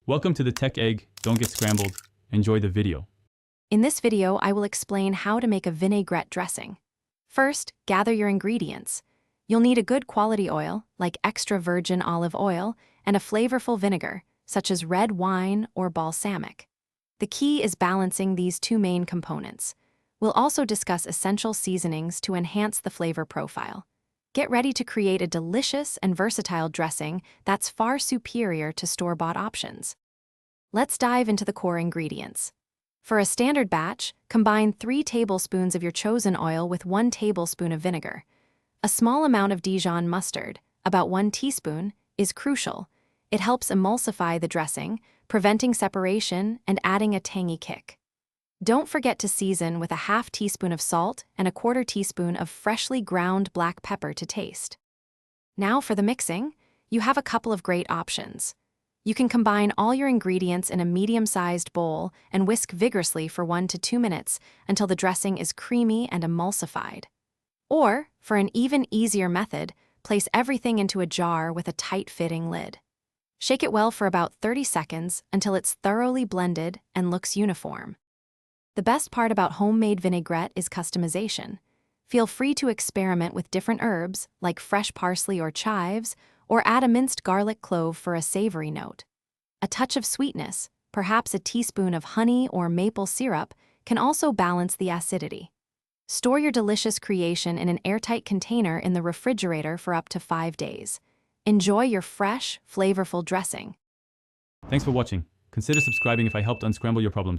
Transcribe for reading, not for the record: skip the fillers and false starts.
Welcome to the Tech Egg. Don't get scrambled. Enjoy the video. In this video, I will explain how to make a vinaigrette dressing. First, gather your ingredients. You'll need a good quality oil, like extra virgin olive oil, and a flavorful vinegar, such as red wine or balsamic. The key is balancing these two main components. We'll also discuss essential seasonings to enhance the flavor profile. Get ready to create a delicious and versatile dressing that's far superior to store-bought options. Let's dive into the core ingredients. For a standard batch, combine 3 tablespoons of your chosen oil with 1 tablespoon of vinegar. A small amount of Dijon mustard, about 1 teaspoon, is crucial. It helps emulsify the dressing, preventing separation and adding a tangy kick. Don't forget to season with a half teaspoon of salt and a 1/4 teaspoon of freshly ground black pepper to taste. Now for the mixing, you have a couple of great options. You can combine all your ingredients in a medium-sized bowl and whisk vigorously for 1 to 2 minutes until the dressing is creamy and emulsified. Or, for an even easier method, place everything into a jar with a tight-fitting lid. Shake it well for about 30 seconds until it's thoroughly blended and looks uniform. The best part about homemade vinaigrette is customization. Feel free to experiment with different herbs, like fresh parsley or chives, or add a minced garlic clove for a savory note. A touch of sweetness, perhaps a teaspoon of honey or maple syrup, can also balance the acidity. Store your delicious creation in an airtight container in the refrigerator for up to 5 days. Enjoy your fresh, flavorful dressing. Thanks for watching. Consider subscribing if I helped unscramble your problems.